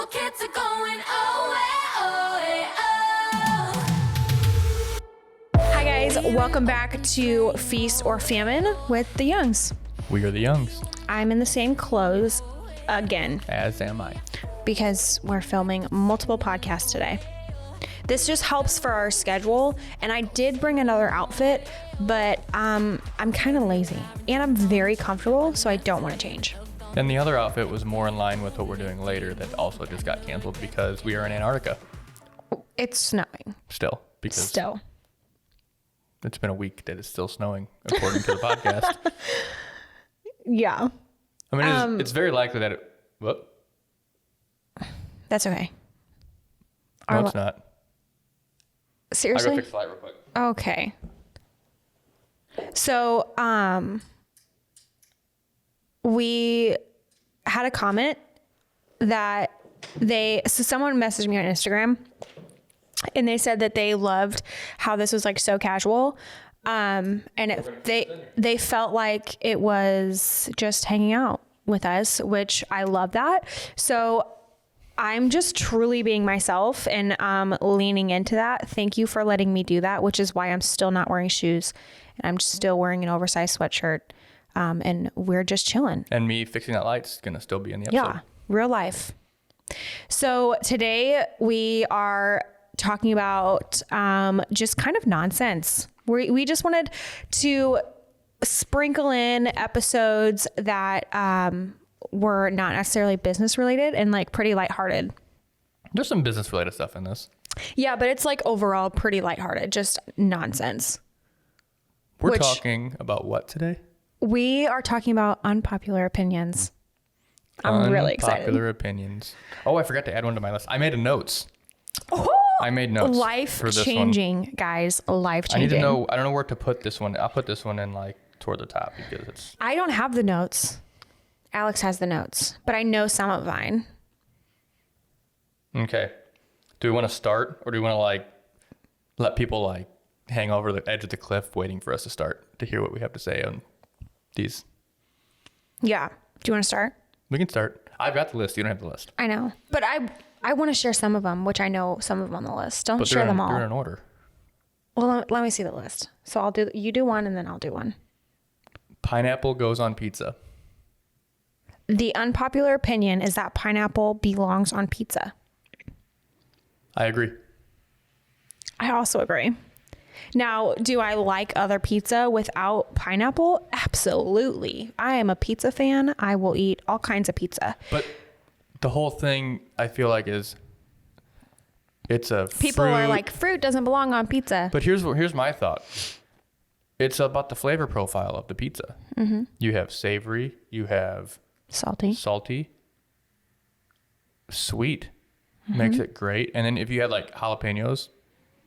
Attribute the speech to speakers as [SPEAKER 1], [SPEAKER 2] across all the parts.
[SPEAKER 1] All kids are going away,
[SPEAKER 2] Hi guys, welcome back to Feast or Famine with the Youngs.
[SPEAKER 3] We are the Youngs.
[SPEAKER 2] I'm in the same clothes again.
[SPEAKER 3] As am I.
[SPEAKER 2] Because we're filming multiple podcasts today. This just helps for our schedule, and I did bring another outfit, but I'm kind of lazy and I'm very comfortable, so I don't want to change.
[SPEAKER 3] And the other outfit was more in line with what we're doing later that also just got canceled because we are in Antarctica.
[SPEAKER 2] It's snowing.
[SPEAKER 3] Still. Because
[SPEAKER 2] Still.
[SPEAKER 3] It's been a week that it's still snowing, according to the podcast.
[SPEAKER 2] Yeah.
[SPEAKER 3] I mean, it's very likely that it... What?
[SPEAKER 2] That's okay.
[SPEAKER 3] No, it's not.
[SPEAKER 2] Seriously?
[SPEAKER 3] I'll go fix the light real quick.
[SPEAKER 2] Okay. So, we had a comment that someone messaged me on Instagram and they said that they loved how this was like so casual. And they felt like it was just hanging out with us, which I love that. So I'm just truly being myself and leaning into that. Thank you for letting me do that, which is why I'm still not wearing shoes. And I'm still wearing an oversized sweatshirt. And we're just chilling.
[SPEAKER 3] And me fixing that light's going to still be in the episode.
[SPEAKER 2] Yeah, real life. So today we are talking about just kind of nonsense. We just wanted to sprinkle in episodes that were not necessarily business related and like pretty lighthearted.
[SPEAKER 3] There's some business related stuff in this.
[SPEAKER 2] Yeah, but it's like overall pretty lighthearted, just nonsense.
[SPEAKER 3] We're talking about what today?
[SPEAKER 2] We are talking about unpopular opinions. I'm really excited.
[SPEAKER 3] Unpopular opinions. Oh, I forgot to add one to my list. I made notes.
[SPEAKER 2] Oh,
[SPEAKER 3] I made notes.
[SPEAKER 2] Life
[SPEAKER 3] for this
[SPEAKER 2] changing,
[SPEAKER 3] one.
[SPEAKER 2] guys. Life changing.
[SPEAKER 3] I need to know. I don't know where to put this one. I'll put this one in like toward the top because it's.
[SPEAKER 2] I don't have the notes. Alex has the notes, but I know some of mine.
[SPEAKER 3] Okay. Do we want to start or do we want to like let people like hang over the edge of the cliff waiting for us to start to hear what we have to say on these?
[SPEAKER 2] Yeah. Do you want to start?
[SPEAKER 3] We can start. I've got the list. You don't have the list.
[SPEAKER 2] I know, but I want to share some of them, which I know some of them on the list. Don't
[SPEAKER 3] But
[SPEAKER 2] share them all.
[SPEAKER 3] They're in order.
[SPEAKER 2] Well, let me see the list. So you do one and then I'll do one.
[SPEAKER 3] Pineapple goes on pizza.
[SPEAKER 2] The unpopular opinion is that pineapple belongs on pizza.
[SPEAKER 3] I agree.
[SPEAKER 2] I also agree. Now, do I like other pizza without pineapple? Absolutely. I am a pizza fan. I will eat all kinds of pizza.
[SPEAKER 3] But the whole thing, I feel like, is it's a
[SPEAKER 2] People are like, fruit doesn't belong on pizza.
[SPEAKER 3] But here's my thought. It's about the flavor profile of the pizza.
[SPEAKER 2] Mm-hmm.
[SPEAKER 3] You have savory. You have
[SPEAKER 2] salty,
[SPEAKER 3] sweet. Makes it great. And then if you had like jalapenos,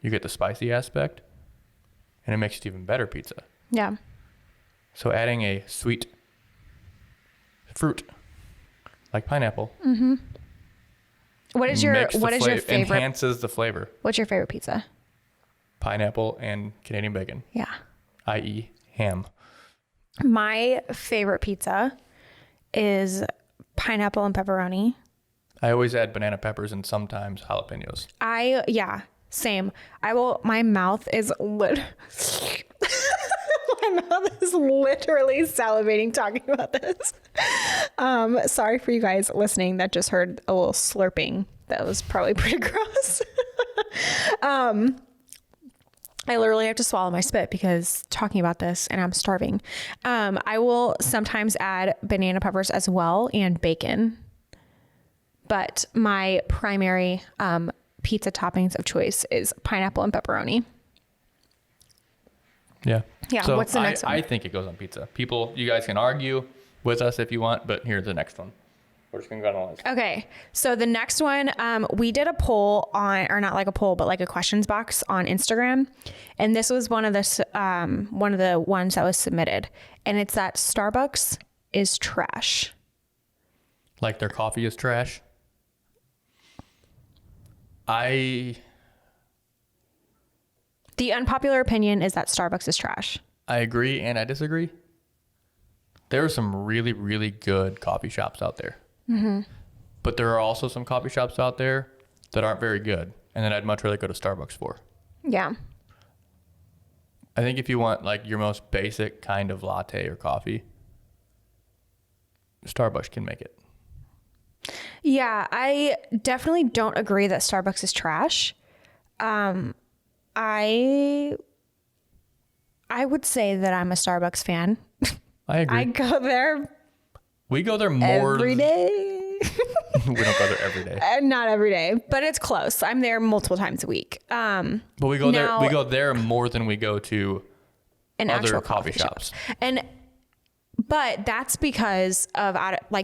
[SPEAKER 3] you get the spicy aspect. And it makes it even better pizza.
[SPEAKER 2] Yeah.
[SPEAKER 3] So adding a sweet fruit like pineapple.
[SPEAKER 2] Mm-hmm. What is your favorite?
[SPEAKER 3] Enhances the flavor.
[SPEAKER 2] What's your favorite pizza?
[SPEAKER 3] Pineapple and Canadian bacon.
[SPEAKER 2] Yeah.
[SPEAKER 3] I.e. ham.
[SPEAKER 2] My favorite pizza is pineapple and pepperoni.
[SPEAKER 3] I always add banana peppers and sometimes jalapenos.
[SPEAKER 2] Same. My mouth is my mouth is literally salivating talking about this. Sorry for you guys listening that just heard a little slurping. That was probably pretty gross. I literally have to swallow my spit because talking about this and I'm starving. I will sometimes add banana peppers as well and bacon. But my primary pizza toppings of choice is pineapple and pepperoni.
[SPEAKER 3] Yeah.
[SPEAKER 2] Yeah.
[SPEAKER 3] So
[SPEAKER 2] what's the next one?
[SPEAKER 3] I think it goes on pizza. You guys can argue with us if you want, but here's the next one. We're just going to go down the list.
[SPEAKER 2] Okay. So the next one, we did a poll or not like a poll, but like a questions box on Instagram. And this was one of the ones that was submitted. And it's that Starbucks is trash.
[SPEAKER 3] Like their coffee is trash? The
[SPEAKER 2] unpopular opinion is that Starbucks is trash.
[SPEAKER 3] I agree and I disagree. There are some really, really good coffee shops out there.
[SPEAKER 2] Mm-hmm.
[SPEAKER 3] But there are also some coffee shops out there that aren't very good, and then I'd much rather go to Starbucks for.
[SPEAKER 2] Yeah.
[SPEAKER 3] I think if you want like your most basic kind of latte or coffee, Starbucks can make it.
[SPEAKER 2] Yeah, I definitely don't agree that Starbucks is trash. I would say that I'm a Starbucks fan.
[SPEAKER 3] I agree.
[SPEAKER 2] I go there
[SPEAKER 3] We go there more
[SPEAKER 2] every day.
[SPEAKER 3] We don't go there every day.
[SPEAKER 2] Not every day, but it's close. I'm there multiple times a week.
[SPEAKER 3] But we go there. We go there more than we go to
[SPEAKER 2] An
[SPEAKER 3] other
[SPEAKER 2] actual
[SPEAKER 3] coffee shops.
[SPEAKER 2] But that's because of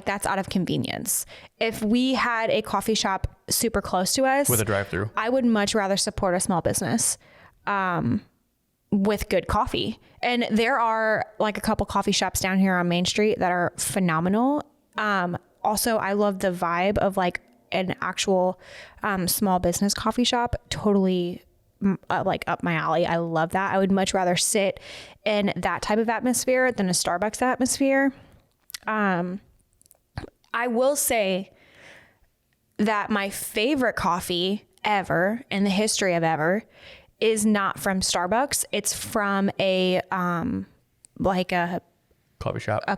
[SPEAKER 2] that's out of convenience. If we had a coffee shop super close to us
[SPEAKER 3] With a drive-through.
[SPEAKER 2] I would much rather support a small business with good coffee. And there are like a couple coffee shops down here on Main Street that are phenomenal. Also, I love the vibe of like an actual small business coffee shop. Totally like up my alley. I love that. I would much rather sit in that type of atmosphere than a Starbucks atmosphere. I will say that my favorite coffee ever in the history of ever is not from Starbucks. It's from a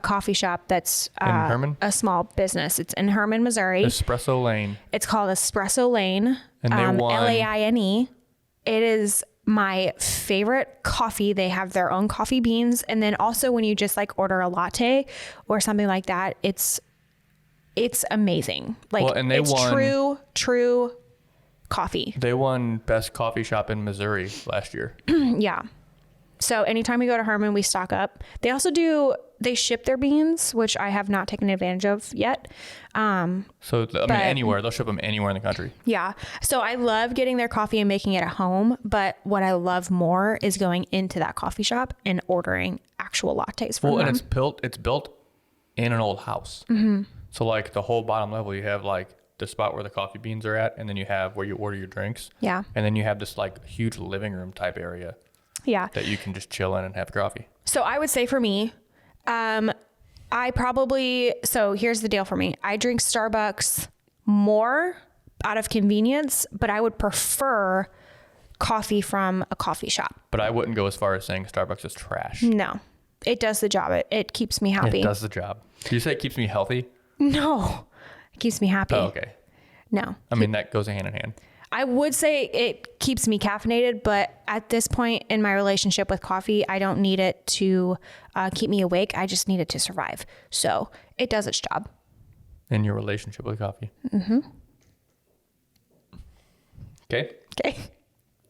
[SPEAKER 2] coffee shop that's
[SPEAKER 3] In Herman?
[SPEAKER 2] a small business. It's in Herman, Missouri.
[SPEAKER 3] Espresso Lane.
[SPEAKER 2] It's called Espresso Lane.
[SPEAKER 3] And they won.
[SPEAKER 2] Laine. It is my favorite coffee. They have their own coffee beans. And then also when you just like order a latte or something like that, it's amazing. Like
[SPEAKER 3] And they
[SPEAKER 2] it's
[SPEAKER 3] won,
[SPEAKER 2] true coffee.
[SPEAKER 3] They won best coffee shop in Missouri last year.
[SPEAKER 2] Yeah. So anytime we go to Herman, we stock up. They ship their beans, which I have not taken advantage of yet.
[SPEAKER 3] Anywhere. They'll ship them anywhere in the country.
[SPEAKER 2] Yeah. So I love getting their coffee and making it at home. But what I love more is going into that coffee shop and ordering actual lattes from them.
[SPEAKER 3] And it's built in an old house. Mm-hmm. So like the whole bottom level, you have like the spot where the coffee beans are at, and then you have where you order your drinks.
[SPEAKER 2] Yeah.
[SPEAKER 3] And then you have this like huge living room type area.
[SPEAKER 2] Yeah.
[SPEAKER 3] That you can just chill in and have coffee.
[SPEAKER 2] So I would say for me, here's the deal for me. I drink Starbucks more out of convenience, but I would prefer coffee from a coffee shop.
[SPEAKER 3] But I wouldn't go as far as saying Starbucks is trash.
[SPEAKER 2] No, it does the job. It keeps me happy.
[SPEAKER 3] It does the job. Did you say it keeps me healthy?
[SPEAKER 2] No, it keeps me happy.
[SPEAKER 3] Oh, okay.
[SPEAKER 2] No.
[SPEAKER 3] I mean, that goes hand in hand.
[SPEAKER 2] I would say it keeps me caffeinated, but at this point in my relationship with coffee, I don't need it to keep me awake. I just need it to survive. So it does its job.
[SPEAKER 3] In your relationship with coffee.
[SPEAKER 2] Mm-hmm.
[SPEAKER 3] Okay.
[SPEAKER 2] Okay.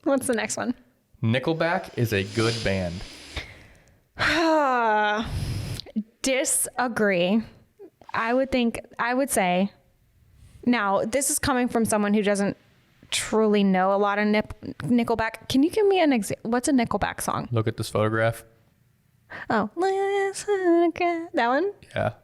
[SPEAKER 2] What's the next one?
[SPEAKER 3] Nickelback is a good band.
[SPEAKER 2] Disagree. I would say, now this is coming from someone who doesn't truly know a lot of Nickelback. Can you give me what's a Nickelback song?
[SPEAKER 3] Look at this photograph.
[SPEAKER 2] Oh, that one?
[SPEAKER 3] Yeah.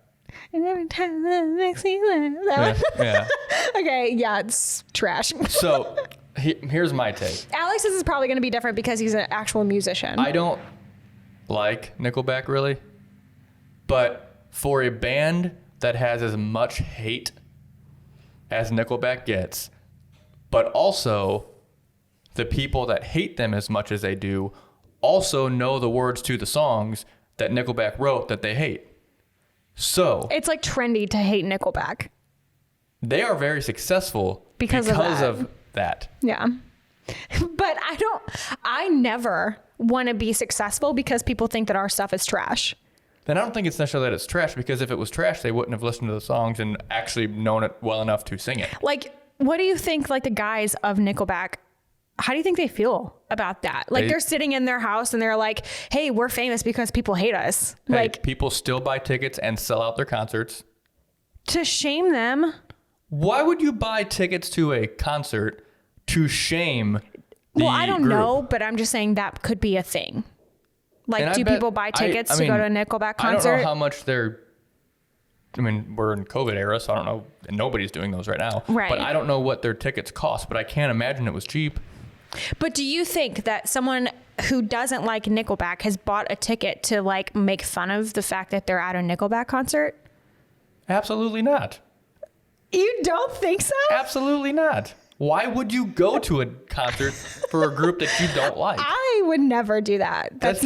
[SPEAKER 2] And every time that makes me laugh. That one?
[SPEAKER 3] Yeah.
[SPEAKER 2] Okay, yeah, it's trash.
[SPEAKER 3] So here's my take.
[SPEAKER 2] Alex's is probably going to be different because he's an actual musician.
[SPEAKER 3] I don't like Nickelback really, but for a band that has as much hate as Nickelback gets, but also the people that hate them as much as they do also know the words to the songs that Nickelback wrote that they hate. So
[SPEAKER 2] it's like trendy to hate Nickelback.
[SPEAKER 3] They are very successful because of that.
[SPEAKER 2] Yeah. But I never want to be successful because people think that our stuff is trash.
[SPEAKER 3] Then I don't think it's necessarily that it's trash, because if it was trash, they wouldn't have listened to the songs and actually known it well enough to sing it.
[SPEAKER 2] Like, what do you think, like, the guys of Nickelback, how do you think they feel about that? Like, they're sitting in their house and they're like, hey, we're famous because people hate us.
[SPEAKER 3] Hey,
[SPEAKER 2] like,
[SPEAKER 3] people still buy tickets and sell out their concerts.
[SPEAKER 2] To shame them.
[SPEAKER 3] Why would you buy tickets to a concert to shame the
[SPEAKER 2] Well, I don't
[SPEAKER 3] group?
[SPEAKER 2] know, but I'm just saying that could be a thing. Like, do people buy tickets to go to a Nickelback concert?
[SPEAKER 3] I don't know how much we're in COVID era, so I don't know. And nobody's doing those right now.
[SPEAKER 2] Right.
[SPEAKER 3] But I don't know what their tickets cost, but I can't imagine it was cheap.
[SPEAKER 2] But do you think that someone who doesn't like Nickelback has bought a ticket to, like, make fun of the fact that they're at a Nickelback concert?
[SPEAKER 3] Absolutely not.
[SPEAKER 2] You don't think so?
[SPEAKER 3] Absolutely not. Why would you go to a concert for a group that you don't like?
[SPEAKER 2] I would never do that. That's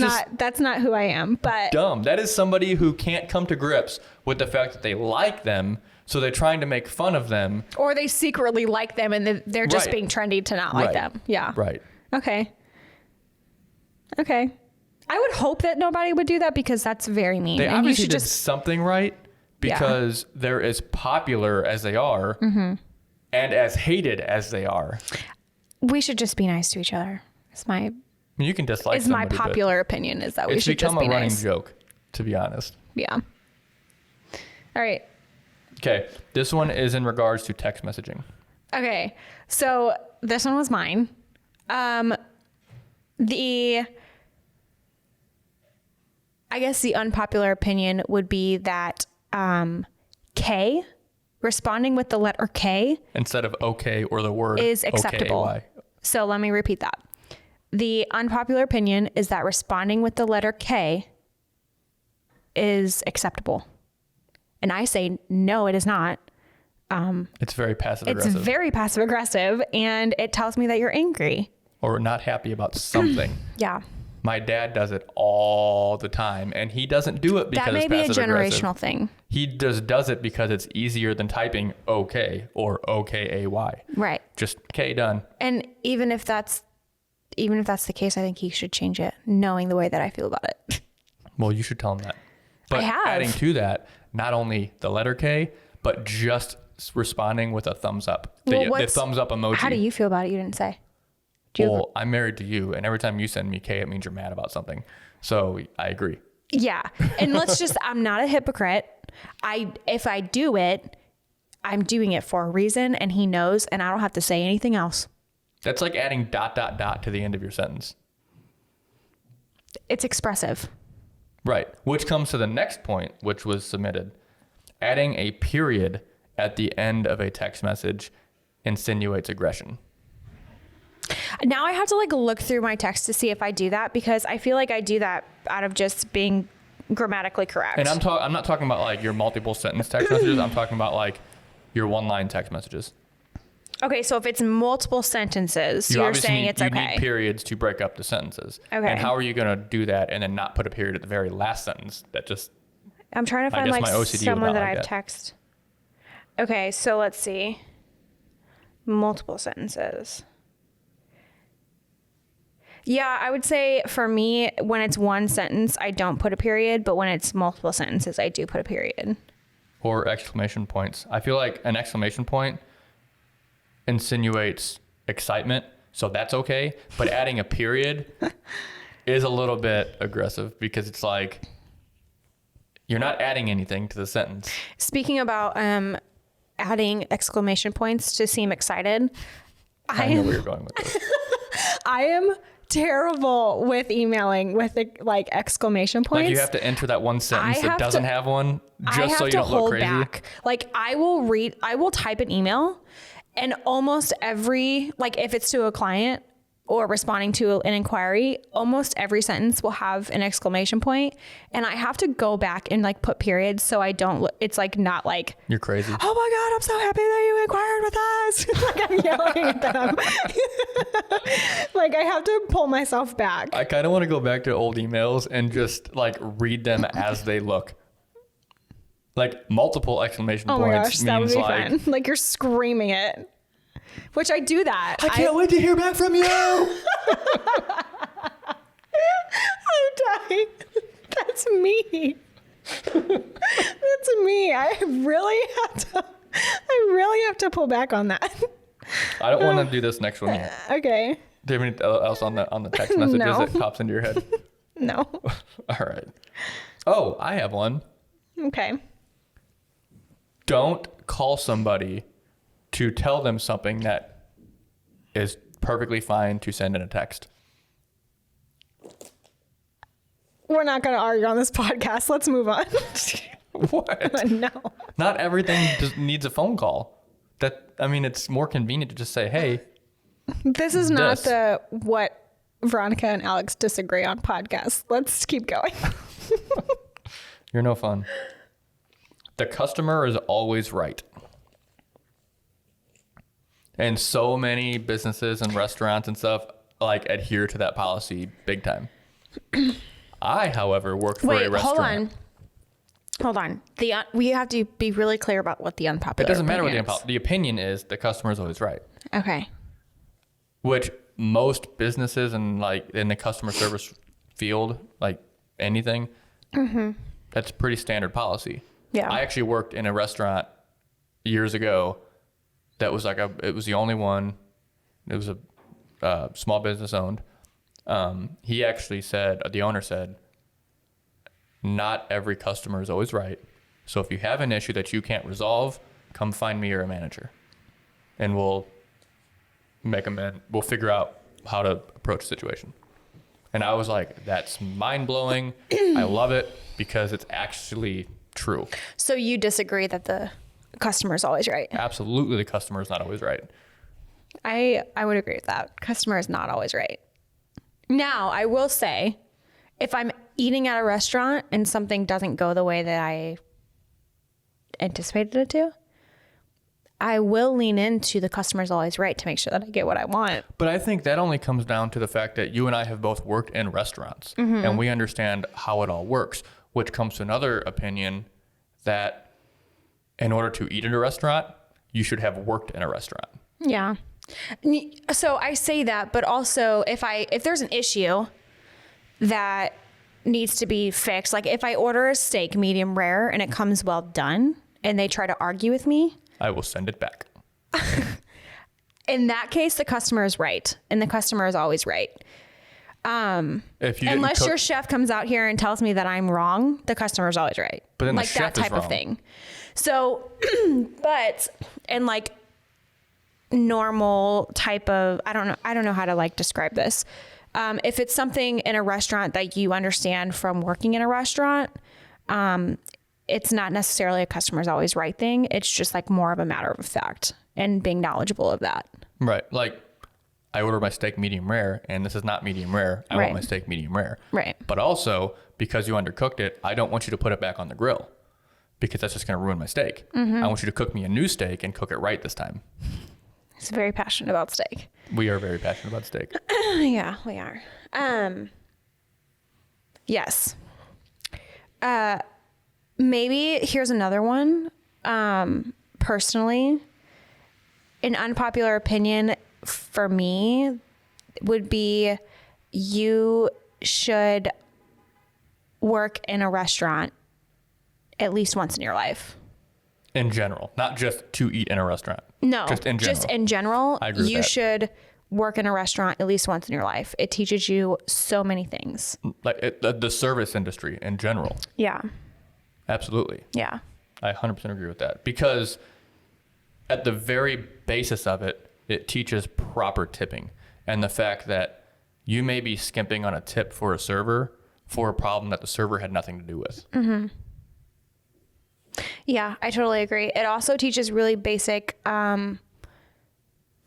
[SPEAKER 2] not who I am. But
[SPEAKER 3] Dumb. That is somebody who can't come to grips with the fact that they like them, so they're trying to make fun of them.
[SPEAKER 2] Or they secretly like them and they're just being trendy to not like them. Yeah.
[SPEAKER 3] Right.
[SPEAKER 2] Okay. I would hope that nobody would do that because that's very mean.
[SPEAKER 3] They
[SPEAKER 2] and
[SPEAKER 3] obviously did something right because they're as popular as they are and as hated as they are.
[SPEAKER 2] We should just be nice to each other. It's my
[SPEAKER 3] I mean, you can dislike
[SPEAKER 2] is my
[SPEAKER 3] somebody,
[SPEAKER 2] popular opinion is that we should just be
[SPEAKER 3] It's become a running
[SPEAKER 2] nice.
[SPEAKER 3] joke, to be honest.
[SPEAKER 2] Yeah. All right.
[SPEAKER 3] Okay, this one is in regards to text messaging.
[SPEAKER 2] Okay. So this one was mine. I guess the unpopular opinion would be that K, responding with the letter K,
[SPEAKER 3] Instead of okay or the word
[SPEAKER 2] is acceptable.
[SPEAKER 3] OKAY.
[SPEAKER 2] So let me repeat that. The unpopular opinion is that responding with the letter K is acceptable. And I say, no, it is not.
[SPEAKER 3] It's very passive
[SPEAKER 2] It's
[SPEAKER 3] aggressive.
[SPEAKER 2] very passive aggressive and it tells me that you're angry.
[SPEAKER 3] Or not happy about something.
[SPEAKER 2] Yeah.
[SPEAKER 3] My dad does it all the time, and he doesn't do it because
[SPEAKER 2] That may
[SPEAKER 3] it's
[SPEAKER 2] be a
[SPEAKER 3] passive aggressive.
[SPEAKER 2] generational thing.
[SPEAKER 3] He just does it because it's easier than typing okay or OKAY.
[SPEAKER 2] Right.
[SPEAKER 3] Just K done.
[SPEAKER 2] And even if that's the case, I think he should change it, knowing the way that I feel about it.
[SPEAKER 3] Well, you should tell him that. But
[SPEAKER 2] have.
[SPEAKER 3] adding to that, not only the letter K, but just responding with a thumbs up. The thumbs up emoji.
[SPEAKER 2] How do you feel about it? You didn't say.
[SPEAKER 3] Well, I'm married to you, and every time you send me K, it means you're mad about something. So I agree.
[SPEAKER 2] Yeah. And I'm not a hypocrite. If I do it, I'm doing it for a reason and he knows and I don't have to say anything else.
[SPEAKER 3] That's like adding ... to the end of your sentence.
[SPEAKER 2] It's expressive.
[SPEAKER 3] Right. Which comes to the next point, which was submitted. Adding a period at the end of a text message insinuates aggression.
[SPEAKER 2] Now I have to look through my text to see if I do that because I feel like I do that out of just being grammatically correct.
[SPEAKER 3] And I'm not talking about your multiple sentence text messages. I'm talking about your one-line text messages.
[SPEAKER 2] Okay, so if it's multiple sentences, you're saying it's okay.
[SPEAKER 3] You need periods to break up the sentences.
[SPEAKER 2] Okay.
[SPEAKER 3] And how are you going to do that and then not put a period at the very last sentence? That just...
[SPEAKER 2] I'm trying to find
[SPEAKER 3] my OCD
[SPEAKER 2] someone
[SPEAKER 3] would not
[SPEAKER 2] that
[SPEAKER 3] like
[SPEAKER 2] I've
[SPEAKER 3] that.
[SPEAKER 2] texted. Okay, so let's see. Multiple sentences. Yeah, I would say for me, when it's one sentence, I don't put a period, but when it's multiple sentences, I do put a period.
[SPEAKER 3] Or exclamation points. I feel like an exclamation point insinuates excitement, so that's okay. But adding a period is a little bit aggressive because it's you're not adding anything to the sentence.
[SPEAKER 2] Speaking about adding exclamation points to seem excited,
[SPEAKER 3] I know where you're going with this.
[SPEAKER 2] I am terrible with emailing with exclamation points.
[SPEAKER 3] You have to enter that one sentence that doesn't have one just so you don't look crazy.
[SPEAKER 2] Back. I will type an email and almost every, if it's to a client or responding to an inquiry, almost every sentence will have an exclamation point and I have to go back and put periods so I don't, it's not
[SPEAKER 3] you're crazy.
[SPEAKER 2] Oh my God, I'm so happy that you inquired with us. I'm yelling at them. I have to pull myself back.
[SPEAKER 3] I kind of want to go back to old emails and just read them as they look. Multiple exclamation points.
[SPEAKER 2] Oh my gosh, that would
[SPEAKER 3] means
[SPEAKER 2] be fun. You're screaming it. Which I do that.
[SPEAKER 3] I can't wait to hear back from you.
[SPEAKER 2] I'm dying. That's me. That's me. I really have to pull back on that.
[SPEAKER 3] I don't want to do this next one yet.
[SPEAKER 2] Okay.
[SPEAKER 3] Do you have anything else on the text messages
[SPEAKER 2] No.
[SPEAKER 3] that pops into your head?
[SPEAKER 2] No.
[SPEAKER 3] All right. Oh, I have one.
[SPEAKER 2] Okay.
[SPEAKER 3] Don't call somebody to tell them something that is perfectly fine to send in a text.
[SPEAKER 2] We're not going to argue on this podcast. Let's move on.
[SPEAKER 3] What?
[SPEAKER 2] No.
[SPEAKER 3] Not everything just needs a phone call. It's more convenient to just say, hey.
[SPEAKER 2] This is not the what Veronica and Alex disagree on podcast. Let's keep going.
[SPEAKER 3] You're no fun. The customer is always right. And so many businesses and restaurants and stuff like adhere to that policy big time. I, however, worked for a restaurant.
[SPEAKER 2] Hold on. We have to be really clear about what the unpopular.
[SPEAKER 3] It doesn't matter what
[SPEAKER 2] opinion is.
[SPEAKER 3] the opinion is. The customer is always right.
[SPEAKER 2] Okay.
[SPEAKER 3] Which most businesses and like in the customer service field, like anything, that's pretty standard policy.
[SPEAKER 2] Yeah.
[SPEAKER 3] I actually worked in a restaurant years ago that was like it was the only one. It was a small business owned. He actually said, the owner said, not every customer is always right. So if you have an issue that you can't resolve, come find me or a manager, and we'll we'll figure out how to approach the situation. And I was like, that's mind blowing. I love it because it's actually true.
[SPEAKER 2] So you disagree that the customer is always right?
[SPEAKER 3] Absolutely. The customer is not always right.
[SPEAKER 2] I would agree with that. Customer is not always right. Now, I will say, if I'm eating at a restaurant and something doesn't go the way that I anticipated it to, I will lean into the customer's always right to make sure that I get what I want.
[SPEAKER 3] But I think that only comes down to the fact that you and I have both worked in restaurants and we understand how it all works, which comes to another opinion that in order to eat in a restaurant, you should have worked in a restaurant.
[SPEAKER 2] Yeah. So I say that, but also if there's an issue that needs to be fixed, like if I order a steak medium rare and it comes well done and they try to argue with me,
[SPEAKER 3] I will send it back.
[SPEAKER 2] In that case, the customer is right, and the customer is always right. Unless your chef comes out here and tells me that I'm wrong, the customer is always right.
[SPEAKER 3] But then
[SPEAKER 2] like
[SPEAKER 3] the chef
[SPEAKER 2] that type
[SPEAKER 3] is wrong.
[SPEAKER 2] of thing. So, and like normal type of, I don't know how to like describe this. If it's something in a restaurant that you understand from working in a restaurant, it's not necessarily a customer's always right thing. It's just like more of a matter of fact and being knowledgeable of that.
[SPEAKER 3] Right. Like I order my steak medium rare and this is not medium rare. I want my steak medium rare.
[SPEAKER 2] Right.
[SPEAKER 3] But also because you undercooked it, I don't want you to put it back on the grill because that's just going to ruin my steak. I want you to cook me a new steak and cook it right this time.
[SPEAKER 2] He's very passionate about steak.
[SPEAKER 3] We are very passionate about steak.
[SPEAKER 2] Yeah, we are. Yes. Maybe here's another one. Personally, an unpopular opinion for me would be you should work in a restaurant at least once in your life.
[SPEAKER 3] In general, not just to eat in a restaurant.
[SPEAKER 2] No,
[SPEAKER 3] just in general.
[SPEAKER 2] Just in general,
[SPEAKER 3] I agree with
[SPEAKER 2] you
[SPEAKER 3] that.
[SPEAKER 2] should work in a restaurant at least once in your life. It teaches you so many things.
[SPEAKER 3] Like the service industry in general.
[SPEAKER 2] Yeah.
[SPEAKER 3] Absolutely.
[SPEAKER 2] Yeah.
[SPEAKER 3] I 100% agree with that because at the very basis of it, it teaches proper tipping and the fact that you may be skimping on a tip for a server for a problem that the server had nothing to do with.
[SPEAKER 2] Mm-hmm. Yeah, I totally agree. It also teaches really basic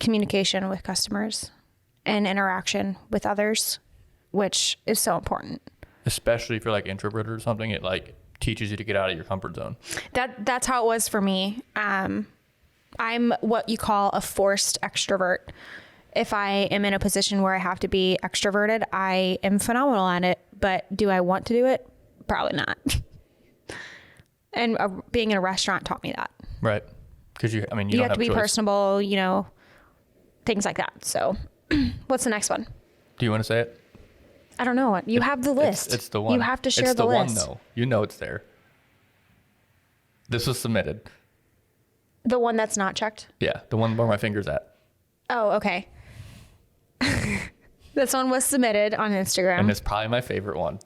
[SPEAKER 2] communication with customers and interaction with others, which is so important.
[SPEAKER 3] Especially if you're like introverted or something, it like teaches you to get out of your comfort zone.
[SPEAKER 2] That's how it was for me. I'm what you call a forced extrovert. If I am in a position where I have to be extroverted, I am phenomenal at it. But do I want to do it? Probably not. And being in a restaurant taught me that.
[SPEAKER 3] Right. Because you don't
[SPEAKER 2] have to be
[SPEAKER 3] choice.
[SPEAKER 2] personable, things like that. So what's the next one?
[SPEAKER 3] Do you want to say it?
[SPEAKER 2] I don't know. You have the list.
[SPEAKER 3] It's the one.
[SPEAKER 2] You have to share the list.
[SPEAKER 3] It's the one, though. You know it's there. This was submitted.
[SPEAKER 2] The one that's not checked?
[SPEAKER 3] Yeah, the one where my finger's at.
[SPEAKER 2] Oh, okay. This one was submitted on Instagram.
[SPEAKER 3] And it's probably my favorite one.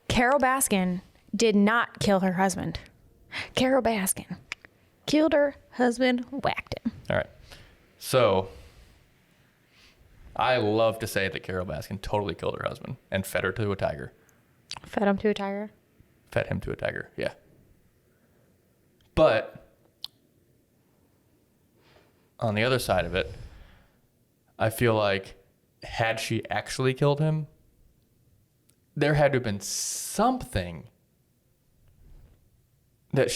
[SPEAKER 2] Carole Baskin did not kill her husband. Carole Baskin killed her husband, whacked him.
[SPEAKER 3] All right. So I love to say that Carole Baskin totally killed her husband and fed her to a tiger.
[SPEAKER 2] Fed him to a tiger?
[SPEAKER 3] Fed him to a tiger, yeah. But on the other side of it, I feel like had she actually killed him, there had to have been something that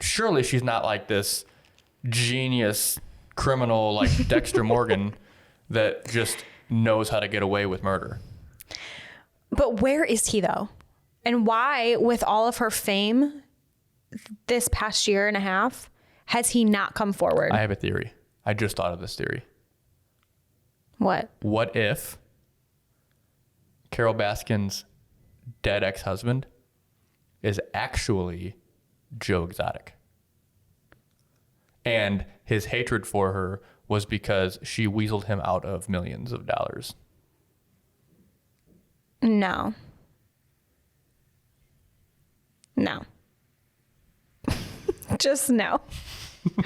[SPEAKER 3] surely she's not like this genius criminal like Dexter Morgan that just knows how to get away with murder.
[SPEAKER 2] But where is he though? And why, with all of her fame this past year and a half, has he not come forward?
[SPEAKER 3] I have a theory. I just thought of this theory.
[SPEAKER 2] What?
[SPEAKER 3] What if Carole Baskin's dead ex-husband is actually Joe Exotic? And his hatred for her was because she weaseled him out of millions of dollars.
[SPEAKER 2] No. No. Just no.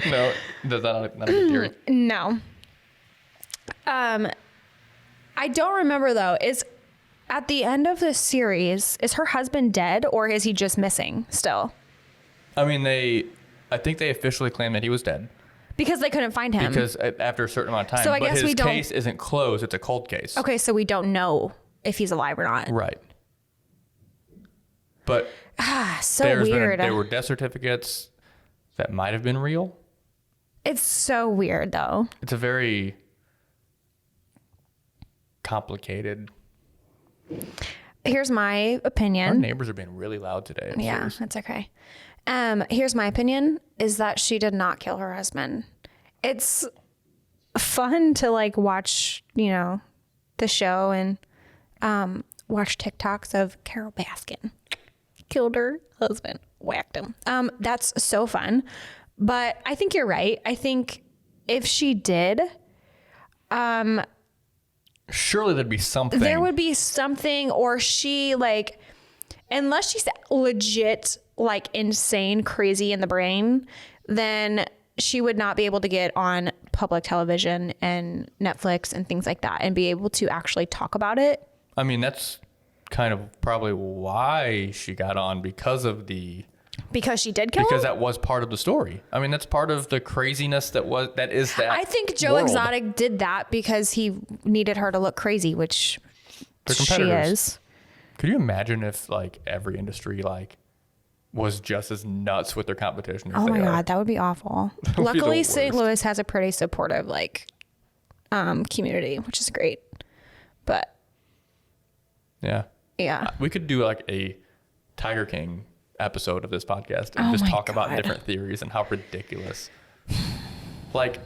[SPEAKER 3] No, that's not a good theory.
[SPEAKER 2] No. I don't remember though. Is at the end of the series, is her husband dead or is he just missing still?
[SPEAKER 3] I mean, I think they officially claimed that he was dead.
[SPEAKER 2] Because they couldn't find him.
[SPEAKER 3] Because after a certain amount of time.
[SPEAKER 2] So I
[SPEAKER 3] but
[SPEAKER 2] guess
[SPEAKER 3] his
[SPEAKER 2] we don't.
[SPEAKER 3] case isn't closed. It's a cold case.
[SPEAKER 2] Okay, so we don't know if he's alive or not.
[SPEAKER 3] Right. But
[SPEAKER 2] So weird.
[SPEAKER 3] There were death certificates that might have been real.
[SPEAKER 2] It's so weird though.
[SPEAKER 3] It's a very complicated.
[SPEAKER 2] Here's my opinion.
[SPEAKER 3] Our neighbors are being really loud today. I'm
[SPEAKER 2] Yeah,
[SPEAKER 3] serious.
[SPEAKER 2] that's okay. Here's my opinion is that she did not kill her husband. It's fun to like watch, the show and watch TikToks of Carole Baskin killed her husband, whacked him. That's so fun. But I think you're right. I think if she did,
[SPEAKER 3] Surely there'd be something.
[SPEAKER 2] there would be something, or she like, unless she's legit like insane crazy in the brain, then she would not be able to get on public television and Netflix and things like that and be able to actually talk about it.
[SPEAKER 3] I mean, that's kind of probably why she got on because
[SPEAKER 2] she did kill him?
[SPEAKER 3] that was part of the story. I mean, that's part of the craziness that is that.
[SPEAKER 2] I think Joe
[SPEAKER 3] world.
[SPEAKER 2] Exotic did that because he needed her to look crazy, which
[SPEAKER 3] They're
[SPEAKER 2] she
[SPEAKER 3] competitors.
[SPEAKER 2] is.
[SPEAKER 3] Could you imagine if like every industry like was just as nuts with their competition as
[SPEAKER 2] Oh
[SPEAKER 3] they
[SPEAKER 2] my
[SPEAKER 3] are?
[SPEAKER 2] God, that would be awful.
[SPEAKER 3] would be the
[SPEAKER 2] Luckily, St.
[SPEAKER 3] worst.
[SPEAKER 2] Louis has a pretty supportive like community, which is great. But
[SPEAKER 3] Yeah.
[SPEAKER 2] yeah.
[SPEAKER 3] We could do like a Tiger King episode of this podcast and
[SPEAKER 2] Oh
[SPEAKER 3] just
[SPEAKER 2] my
[SPEAKER 3] talk about
[SPEAKER 2] God.
[SPEAKER 3] different theories and how ridiculous. Like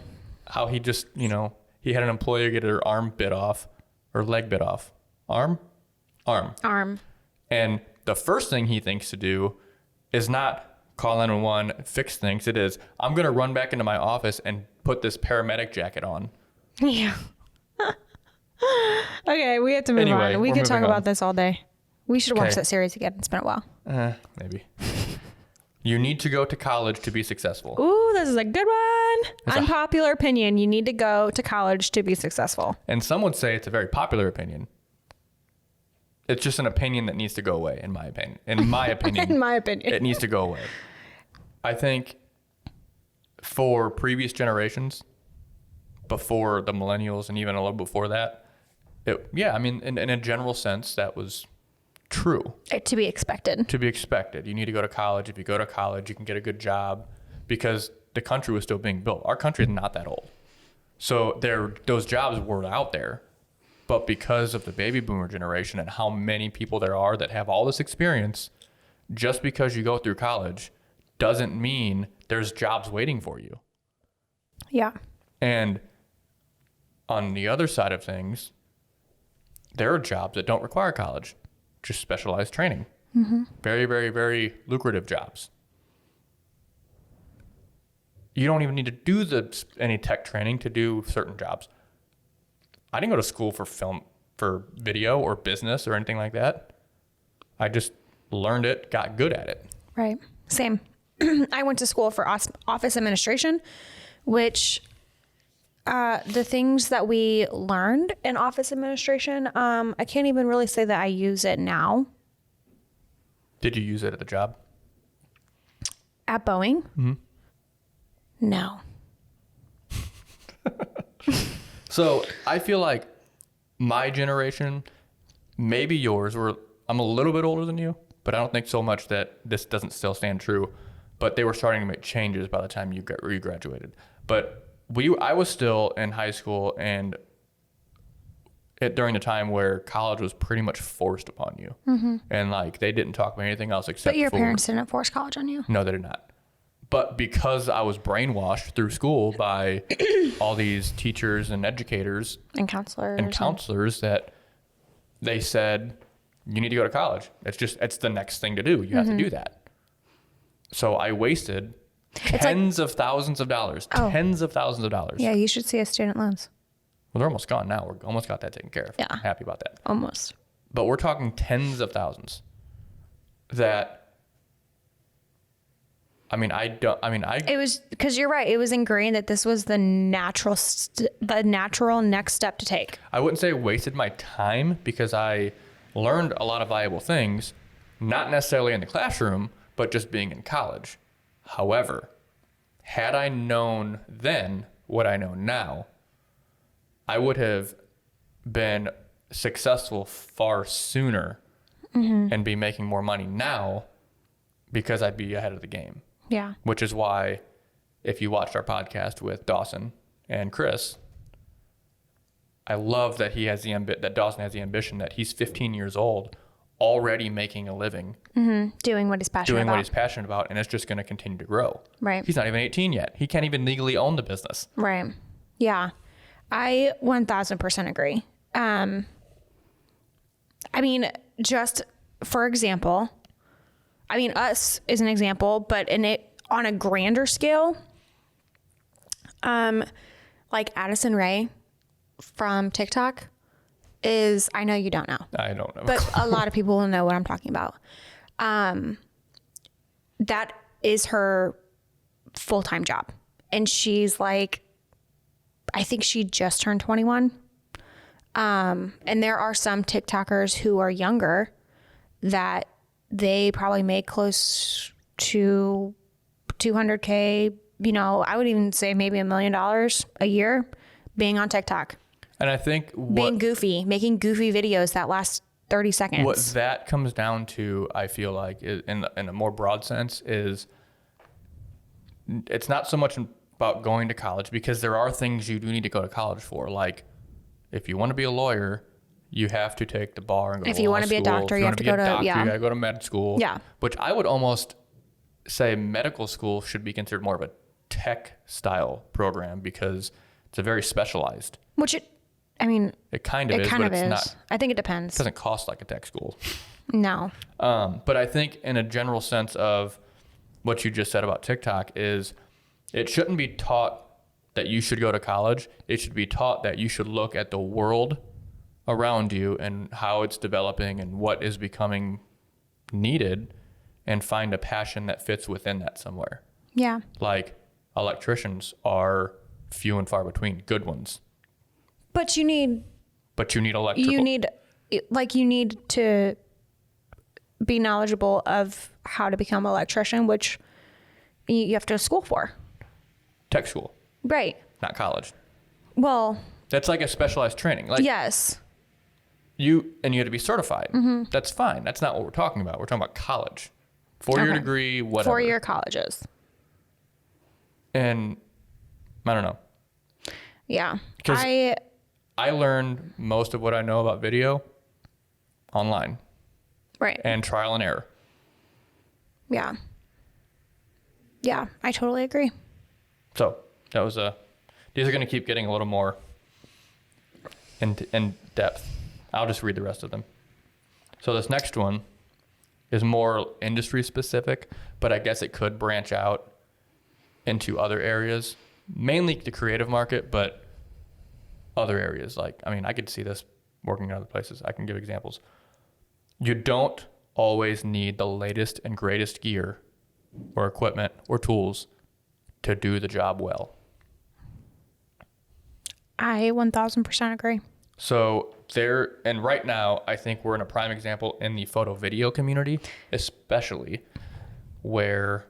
[SPEAKER 3] how he just, he had an employee get her arm bit off or leg bit off. Arm.
[SPEAKER 2] Arm.
[SPEAKER 3] And the first thing he thinks to do is not call 911, fix things. It is, I'm going to run back into my office and put this paramedic jacket on.
[SPEAKER 2] Yeah. Okay, we have to move
[SPEAKER 3] Anyway,
[SPEAKER 2] on. We
[SPEAKER 3] we're
[SPEAKER 2] could talk
[SPEAKER 3] moving on.
[SPEAKER 2] about this all day. We should watch
[SPEAKER 3] Okay.
[SPEAKER 2] that series again. It's been a while.
[SPEAKER 3] Maybe. You need to go to college to be successful.
[SPEAKER 2] Ooh, this is a good one. Unpopular opinion. You need to go to college to be successful.
[SPEAKER 3] And some would say it's a very popular opinion. It's just an opinion that needs to go away, in my opinion. In my opinion.
[SPEAKER 2] In my opinion.
[SPEAKER 3] It needs to go away. I think for previous generations, before the millennials and even a little before that, in a general sense, that was true.
[SPEAKER 2] To be expected.
[SPEAKER 3] To be expected. You need to go to college. If you go to college, you can get a good job because the country was still being built. Our country is not that old. So those jobs were out there. But because of the baby boomer generation and how many people there are that have all this experience, just because you go through college doesn't mean there's jobs waiting for you.
[SPEAKER 2] Yeah.
[SPEAKER 3] And on the other side of things, there are jobs that don't require college, just specialized training. Mm-hmm. Very, very, very lucrative jobs. You don't even need to do any tech training to do certain jobs. I didn't go to school for video or business or anything like that. I just learned it, got good at it.
[SPEAKER 2] Right. Same. I went to school for office administration, which the things that we learned in office administration, I can't even really say that I use it now.
[SPEAKER 3] Did you use it at the job?
[SPEAKER 2] At Boeing? Mm-hmm. No.
[SPEAKER 3] So I feel like my generation, maybe yours, I'm a little bit older than you, but I don't think so much that this doesn't still stand true. But they were starting to make changes by the time you graduated. But I was still in high school and during the time where college was pretty much forced upon you. And like, they didn't talk about anything else except
[SPEAKER 2] But your
[SPEAKER 3] for,
[SPEAKER 2] parents didn't force college on you.
[SPEAKER 3] No, they did not. But because I was brainwashed through school by all these teachers and educators
[SPEAKER 2] And counselors.
[SPEAKER 3] that they said, you need to go to college. It's the next thing to do. You have to do that. So I wasted tens of thousands of dollars.
[SPEAKER 2] Yeah, you should see us student loans.
[SPEAKER 3] Well, they're almost gone now. We're almost got that taken care of.
[SPEAKER 2] Yeah.
[SPEAKER 3] I'm happy about that.
[SPEAKER 2] Almost.
[SPEAKER 3] But we're talking tens of thousands that,
[SPEAKER 2] It was, because you're right. It was ingrained that this was the natural next step to take.
[SPEAKER 3] I wouldn't say wasted my time because I learned a lot of valuable things, not necessarily in the classroom, but just being in college. However, had I known then what I know now, I would have been successful far sooner and be making more money now because I'd be ahead of the game.
[SPEAKER 2] Yeah.
[SPEAKER 3] Which is why, if you watched our podcast with Dawson and Chris, I love that that Dawson has the ambition that he's 15 years old, already making a living,
[SPEAKER 2] Doing what he's passionate about.
[SPEAKER 3] And it's just going to continue to grow.
[SPEAKER 2] Right.
[SPEAKER 3] He's not even 18 yet. He can't even legally own the business.
[SPEAKER 2] Right. Yeah. I 1000% agree. Just for example, us is an example, but on a grander scale, like Addison Rae from TikTok I know you don't know.
[SPEAKER 3] I don't know.
[SPEAKER 2] But a lot of people will know what I'm talking about. That is her full-time job. And she's like, I think she just turned 21. And there are some TikTokers who are younger that they probably make close to 200K, I would even say maybe $1 million a year being on TikTok.
[SPEAKER 3] And I think
[SPEAKER 2] being goofy, making goofy videos that last 30 seconds.
[SPEAKER 3] What that comes down to, I feel like, in a more broad sense, is it's not so much about going to college, because there are things you do need to go to college for. Like, if you want to be a lawyer, you have to take the bar and go to law school.
[SPEAKER 2] If you want to be a doctor, you have to go to,
[SPEAKER 3] you got to go to med school.
[SPEAKER 2] Yeah.
[SPEAKER 3] Which I would almost say medical school should be considered more of a tech style program, because it's a very specialized.
[SPEAKER 2] It
[SPEAKER 3] kind of is, but it's not.
[SPEAKER 2] I think it depends.
[SPEAKER 3] It doesn't cost like a tech school.
[SPEAKER 2] No.
[SPEAKER 3] But I think in a general sense of what you just said about TikTok is, it shouldn't be taught that you should go to college. It should be taught that you should look at the world around you and how it's developing and what is becoming needed, and find a passion that fits within that somewhere.
[SPEAKER 2] Yeah.
[SPEAKER 3] Like, electricians are few and far between, good ones.
[SPEAKER 2] But you need
[SPEAKER 3] electrical.
[SPEAKER 2] You need to be knowledgeable of how to become an electrician, which you have to go to school for.
[SPEAKER 3] Tech school.
[SPEAKER 2] Right.
[SPEAKER 3] Not college.
[SPEAKER 2] Well,
[SPEAKER 3] that's like a specialized training. Like,
[SPEAKER 2] yes.
[SPEAKER 3] You have to be certified. Mm-hmm. That's fine. That's not what we're talking about. We're talking about college. 4-year degree, whatever.
[SPEAKER 2] 4-year colleges.
[SPEAKER 3] And I don't know.
[SPEAKER 2] Yeah.
[SPEAKER 3] Because I learned most of what I know about video online.
[SPEAKER 2] Right.
[SPEAKER 3] And trial and error.
[SPEAKER 2] Yeah. Yeah, I totally agree.
[SPEAKER 3] So that was these are going to keep getting a little more in depth. I'll just read the rest of them. So this next one is more industry specific, but I guess it could branch out into other areas, mainly the creative market, but other areas. Like, I could see this working in other places. I can give examples. You don't always need the latest and greatest gear or equipment or tools to do the job well.
[SPEAKER 2] I 1000% agree.
[SPEAKER 3] So and right now, I think we're in a prime example in the photo video community, especially, where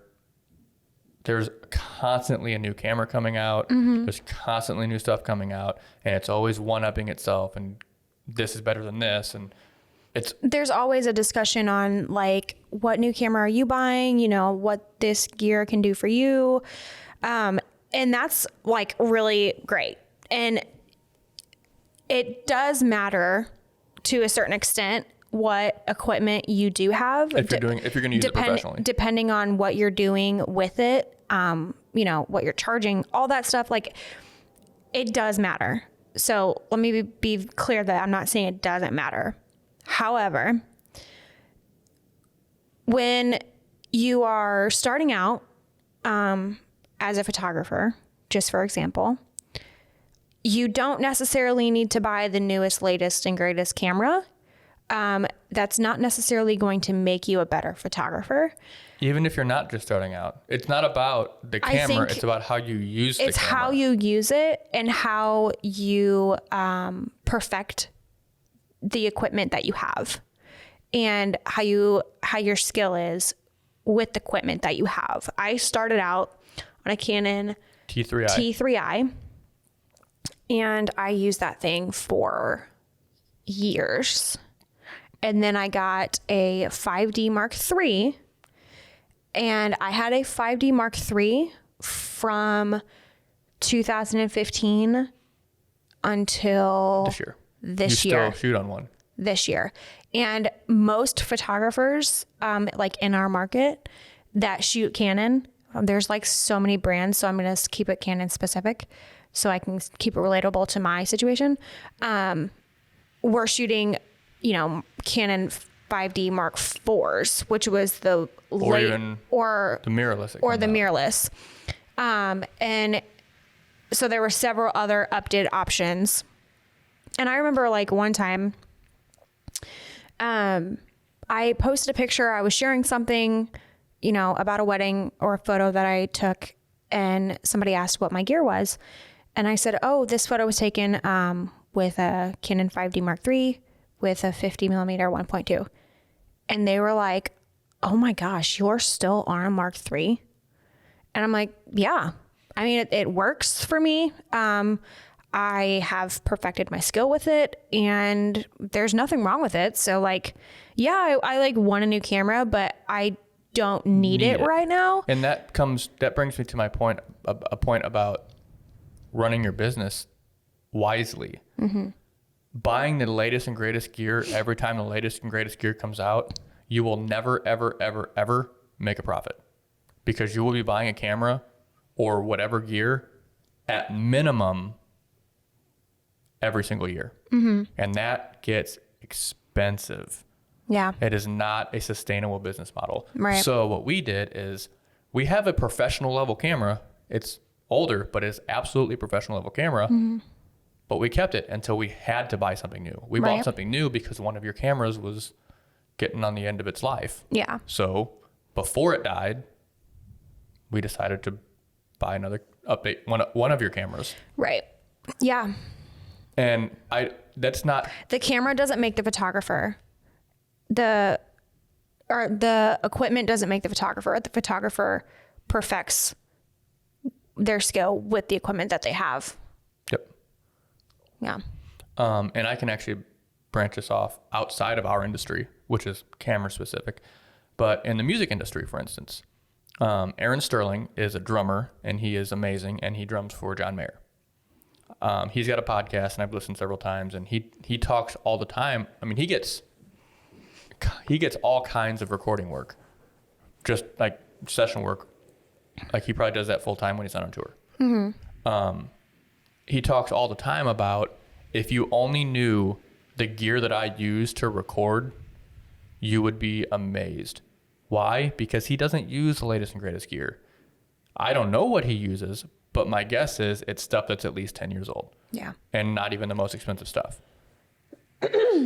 [SPEAKER 3] there's constantly a new camera coming out. Mm-hmm. There's constantly new stuff coming out, and it's always one-upping itself, and this is better than this. And there's
[SPEAKER 2] always a discussion on, like, what new camera are you buying? What this gear can do for you. And that's like really great. And it does matter to a certain extent what equipment you do have.
[SPEAKER 3] If you're going to use it professionally.
[SPEAKER 2] Depending on what you're doing with it, you know, what you're charging, all that stuff, like it does matter. So let me be clear that I'm not saying it doesn't matter. However, when you are starting out as a photographer, just for example, you don't necessarily need to buy the newest, latest, and greatest camera. That's not necessarily going to make you a better photographer.
[SPEAKER 3] Even if you're not just starting out, it's not about the camera. It's about how you use the camera.
[SPEAKER 2] It's how you use it and how you perfect the equipment that you have, and how your skill is with the equipment that you have. I started out on a Canon T3i, and I used that thing for years. And then I got a 5D Mark III, and I had a 5D Mark III from 2015 until this year.
[SPEAKER 3] You still shoot on one.
[SPEAKER 2] This year. And most photographers, like in our market that shoot Canon, there's like so many brands. So I'm going to keep it Canon specific so I can keep it relatable to my situation. We're shooting, you know, Canon 5D Mark IVs, which was the
[SPEAKER 3] or the mirrorless.
[SPEAKER 2] And so there were several other updated options. And I remember like one time, I posted a picture, I was sharing something, you know, about a wedding or a photo that I took, and somebody asked what my gear was. And I said, oh, this photo was taken, with a Canon 5D Mark III with a 50 millimeter 1.2. And they were like, oh my gosh, you're still on a Mark III? And I'm like, yeah, I mean, it works for me. I have perfected my skill with it, and there's nothing wrong with it. So like, yeah, I like want a new camera, but I don't need it right now.
[SPEAKER 3] And that brings me to my point, a point about running your business wisely. Mm-hmm. Buying the latest and greatest gear every time the latest and greatest gear comes out, you will never, ever, ever, ever make a profit, because you will be buying a camera or whatever gear at minimum every single year. Mm-hmm. And that gets expensive.
[SPEAKER 2] Yeah.
[SPEAKER 3] It is not a sustainable business model.
[SPEAKER 2] Right.
[SPEAKER 3] So what we did is we have a professional level camera. It's older, but it's absolutely professional level camera. Mm-hmm. But we kept it until we had to buy something new. We bought something new because one of your cameras was getting on the end of its life.
[SPEAKER 2] Yeah.
[SPEAKER 3] So before it died, we decided to buy another update, one of your cameras.
[SPEAKER 2] Right. Yeah.
[SPEAKER 3] And that's not...
[SPEAKER 2] The camera doesn't make the photographer. The equipment doesn't make the photographer. The photographer perfects their skill with the equipment that they have.
[SPEAKER 3] Yep.
[SPEAKER 2] Yeah.
[SPEAKER 3] And I can actually branch this off outside of our industry, which is camera specific. But in the music industry, for instance, Aaron Sterling is a drummer, and he is amazing, and he drums for John Mayer. He's got a podcast, and I've listened several times, and he talks all the time. I mean, he gets all kinds of recording work, just like session work. Like he probably does that full time when he's not on tour. Mm-hmm. He talks all the time about, if you only knew the gear that I use to record, you would be amazed. Why? Because he doesn't use the latest and greatest gear. I don't know what he uses, but my guess is it's stuff that's at least 10 years old.
[SPEAKER 2] Yeah.
[SPEAKER 3] And not even the most expensive stuff.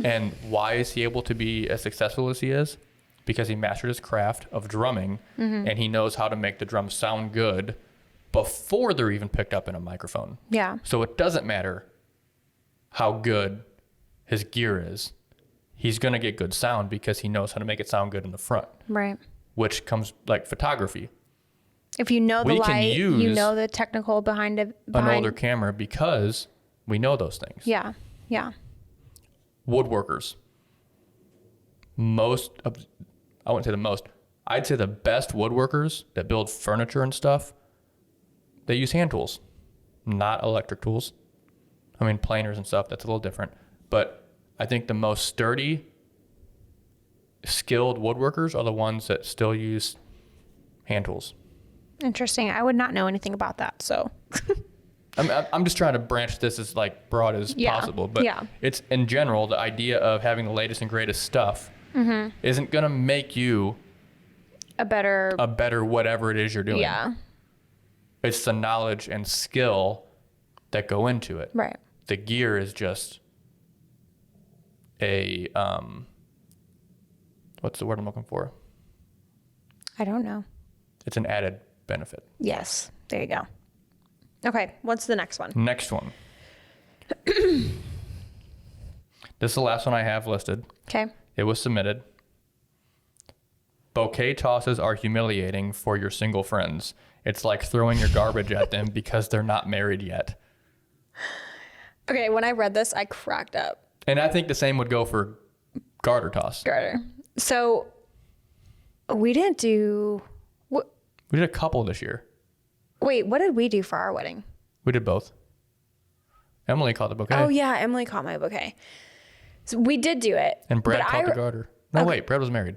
[SPEAKER 3] And why is he able to be as successful as he is? Because he mastered his craft of drumming, mm-hmm. and he knows how to make the drums sound good before they're even picked up in a microphone.
[SPEAKER 2] Yeah.
[SPEAKER 3] So it doesn't matter how good his gear is. He's going to get good sound because he knows how to make it sound good in the front.
[SPEAKER 2] Right.
[SPEAKER 3] Which comes like photography.
[SPEAKER 2] If you know the light, you know the technical behind it.
[SPEAKER 3] An older camera because we know those things.
[SPEAKER 2] Yeah. Yeah.
[SPEAKER 3] Woodworkers. I'd say the best woodworkers that build furniture and stuff they use hand tools, not electric tools. I mean, planers and stuff, that's a little different. But I think the most sturdy, skilled woodworkers are the ones that still use hand tools.
[SPEAKER 2] Interesting. I would not know anything about that. So
[SPEAKER 3] I'm just trying to branch this as like broad as possible. But it's in general, the idea of having the latest and greatest stuff isn't going to make you
[SPEAKER 2] a better
[SPEAKER 3] whatever it is you're doing.
[SPEAKER 2] Yeah.
[SPEAKER 3] It's the knowledge and skill that go into it.
[SPEAKER 2] Right.
[SPEAKER 3] The gear is just a, what's the word I'm looking for?
[SPEAKER 2] I don't know.
[SPEAKER 3] It's an added benefit.
[SPEAKER 2] Yes. There you go. Okay. What's the next one?
[SPEAKER 3] Next one. This is the last one I have listed.
[SPEAKER 2] Okay.
[SPEAKER 3] It was submitted. Bouquet tosses are humiliating for your single friends. It's like throwing your garbage at them because they're not married yet.
[SPEAKER 2] Okay. When I read this, I cracked up.
[SPEAKER 3] And I think the same would go for garter toss.
[SPEAKER 2] Garter. So we didn't do...
[SPEAKER 3] We did a couple this year.
[SPEAKER 2] Wait, what did we do for our wedding?
[SPEAKER 3] We did both. Emily caught the bouquet.
[SPEAKER 2] Oh, yeah. Emily caught my bouquet. So we did do it.
[SPEAKER 3] And Brad caught the garter. No, wait. Brad was married.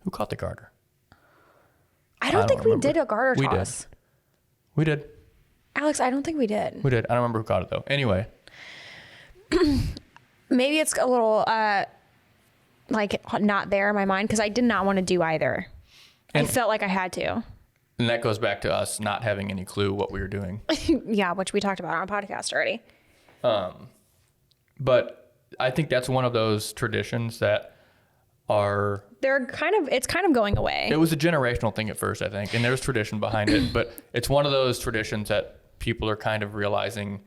[SPEAKER 3] Who caught the garter?
[SPEAKER 2] I don't think
[SPEAKER 3] remember.
[SPEAKER 2] we did a garter toss.
[SPEAKER 3] We did.
[SPEAKER 2] Alex, I don't think we did.
[SPEAKER 3] We did. I don't remember who caught it, though. Anyway.
[SPEAKER 2] Maybe it's a little, like, not there in my mind because I did not want to do either. I felt like I had to.
[SPEAKER 3] And that goes back to us not having any clue what we were doing.
[SPEAKER 2] Yeah, which we talked about on our podcast already.
[SPEAKER 3] But I think that's one of those traditions that are...
[SPEAKER 2] It's kind of going away.
[SPEAKER 3] It was a generational thing at first, I think, and there's tradition behind it. But it's one of those traditions that people are kind of realizing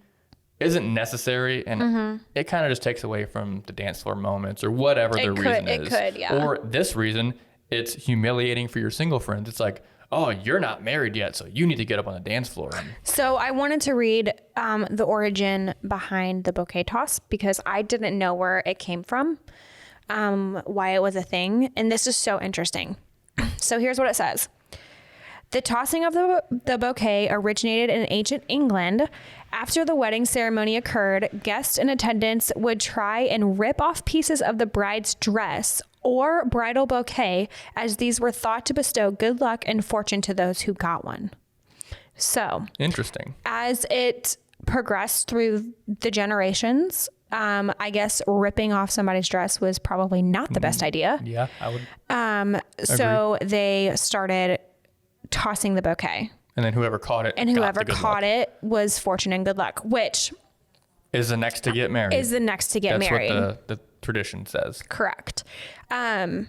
[SPEAKER 3] isn't necessary, and it kind of just takes away from the dance floor moments or whatever the reason is.
[SPEAKER 2] It could, yeah.
[SPEAKER 3] Or this reason, it's humiliating for your single friends. It's like, oh, you're not married yet, so you need to get up on the dance floor.
[SPEAKER 2] So I wanted to read the origin behind the bouquet toss because I didn't know where it came from, why it was a thing. And this is so interesting. So here's what it says. The tossing of the bouquet originated in ancient England. After the wedding ceremony occurred, guests in attendance would try and rip off pieces of the bride's dress or bridal bouquet, as these were thought to bestow good luck and fortune to those who got one. So,
[SPEAKER 3] interesting.
[SPEAKER 2] As it progressed through the generations, I guess ripping off somebody's dress was probably not the best idea.
[SPEAKER 3] Yeah, I would.
[SPEAKER 2] So they started tossing the bouquet.
[SPEAKER 3] And then whoever caught it
[SPEAKER 2] it was fortune and good luck, which
[SPEAKER 3] is the next to get married.
[SPEAKER 2] That's
[SPEAKER 3] what the tradition says.
[SPEAKER 2] Correct. I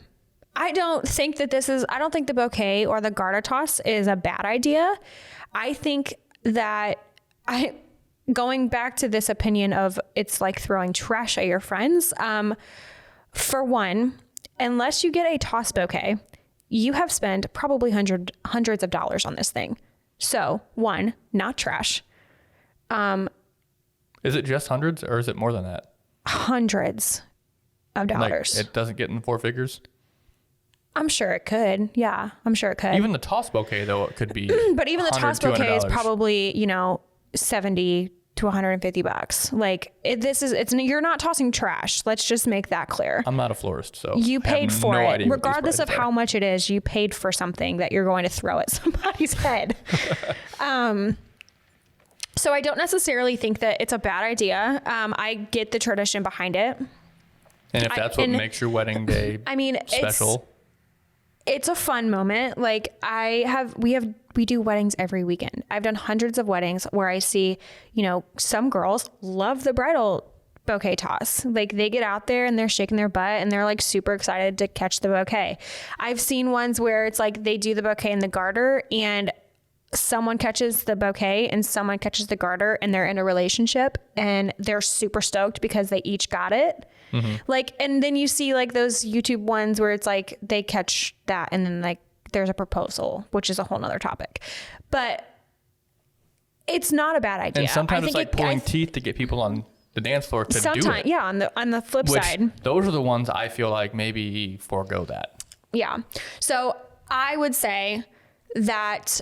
[SPEAKER 2] don't think the bouquet or the garter toss is a bad idea. I think that going back to this opinion of it's like throwing trash at your friends. For one, unless you get a toss bouquet, you have spent probably hundreds of dollars on this thing. So, one, not trash.
[SPEAKER 3] Is it just hundreds or is it more than that?
[SPEAKER 2] Hundreds of dollars.
[SPEAKER 3] Like, it doesn't get in four figures?
[SPEAKER 2] I'm sure it could. Yeah, I'm sure it could.
[SPEAKER 3] Even the toss bouquet, though, it could be
[SPEAKER 2] But even the toss bouquet is probably, $70 to $150. Like, you're not tossing trash. Let's just make that clear.
[SPEAKER 3] I'm not a florist, so
[SPEAKER 2] you paid for it. Regardless of how much it is, you paid for something that you're going to throw at somebody's head. So I don't necessarily think that it's a bad idea. I get the tradition behind it.
[SPEAKER 3] And if that's what makes your wedding day special.
[SPEAKER 2] It's a fun moment. Like we do weddings every weekend. I've done hundreds of weddings where I see, some girls love the bridal bouquet toss. Like they get out there and they're shaking their butt and they're like super excited to catch the bouquet. I've seen ones where it's like they do the bouquet in the garter and someone catches the bouquet and someone catches the garter and they're in a relationship and they're super stoked because they each got it. Mm-hmm. Like, and then you see like those YouTube ones where it's like they catch that and then like there's a proposal, which is a whole nother topic, but it's not a bad idea.
[SPEAKER 3] And sometimes it's like pulling teeth to get people on the dance floor to do it.
[SPEAKER 2] Yeah. On the flip side,
[SPEAKER 3] those are the ones I feel like maybe forego that.
[SPEAKER 2] Yeah. So I would say that,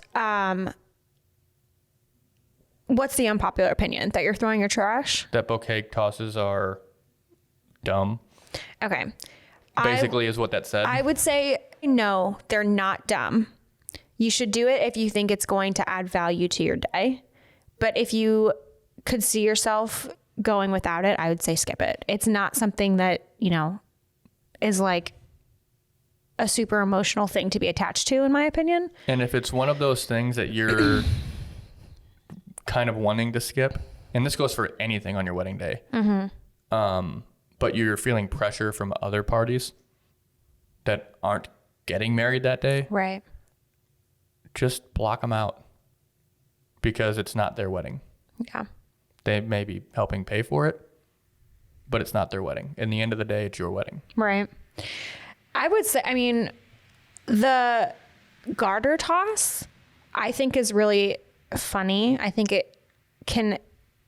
[SPEAKER 2] what's the unpopular opinion? That you're throwing your trash?
[SPEAKER 3] That bouquet tosses are dumb.
[SPEAKER 2] Okay.
[SPEAKER 3] Basically is what that said.
[SPEAKER 2] I would say, no, they're not dumb. You should do it if you think it's going to add value to your day. But if you could see yourself going without it, I would say skip it. It's not something that, is like a super emotional thing to be attached to, in my opinion.
[SPEAKER 3] And if it's one of those things that you're kind of wanting to skip, and this goes for anything on your wedding day, but you're feeling pressure from other parties that aren't getting married that day,
[SPEAKER 2] Right.
[SPEAKER 3] just block them out because it's not their wedding.
[SPEAKER 2] Yeah.
[SPEAKER 3] They may be helping pay for it, but it's not their wedding. In the end of the day, it's your wedding.
[SPEAKER 2] Right. I would say, the garter toss, I think is really funny. I think it can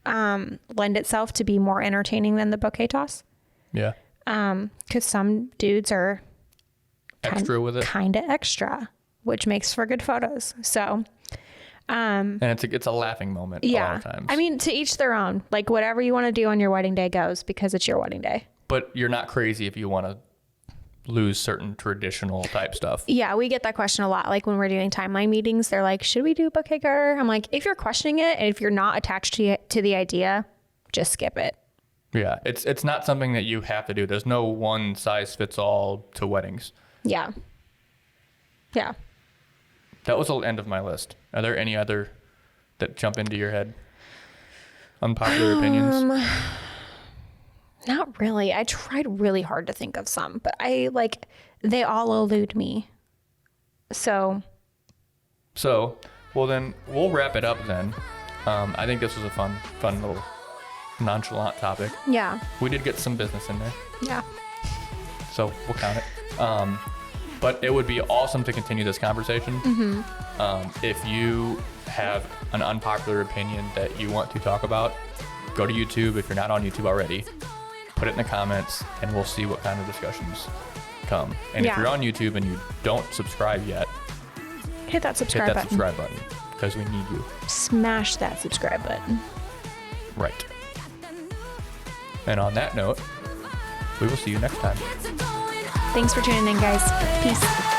[SPEAKER 2] lend itself to be more entertaining than the bouquet toss.
[SPEAKER 3] Yeah.
[SPEAKER 2] Because some dudes are
[SPEAKER 3] Extra with it.
[SPEAKER 2] kind of extra, which makes for good photos. So,
[SPEAKER 3] And it's a laughing moment a lot of times.
[SPEAKER 2] To each their own. Like, whatever you want to do on your wedding day goes, because it's your wedding day.
[SPEAKER 3] But you're not crazy if you want to lose certain traditional type stuff.
[SPEAKER 2] Yeah, we get that question a lot. Like, when we're doing timeline meetings, they're like, should we do bouquet garter? I'm like, if you're questioning it and if you're not attached to the idea, just skip it.
[SPEAKER 3] Yeah, it's not something that you have to do. There's no one size fits all to weddings.
[SPEAKER 2] Yeah. Yeah.
[SPEAKER 3] That was the end of my list. Are there any other that jump into your head? Unpopular opinions?
[SPEAKER 2] Not really. I tried really hard to think of some, but they all elude me. So,
[SPEAKER 3] well then we'll wrap it up then. I think this was a fun little nonchalant topic.
[SPEAKER 2] yeah.
[SPEAKER 3] We did get some business in there,
[SPEAKER 2] Yeah.
[SPEAKER 3] so we'll count it. But it would be awesome to continue this conversation. If you have an unpopular opinion that you want to talk about, go to YouTube. If you're not on YouTube already, put it in the comments and we'll see what kind of discussions come. And if
[SPEAKER 2] Yeah.
[SPEAKER 3] you're on YouTube and you don't subscribe yet,
[SPEAKER 2] Hit that subscribe
[SPEAKER 3] hit that
[SPEAKER 2] button.
[SPEAKER 3] subscribe button because we need you.
[SPEAKER 2] Smash that subscribe button.
[SPEAKER 3] Right. And on that note, we will see you next time.
[SPEAKER 2] Thanks for tuning in, guys. Peace.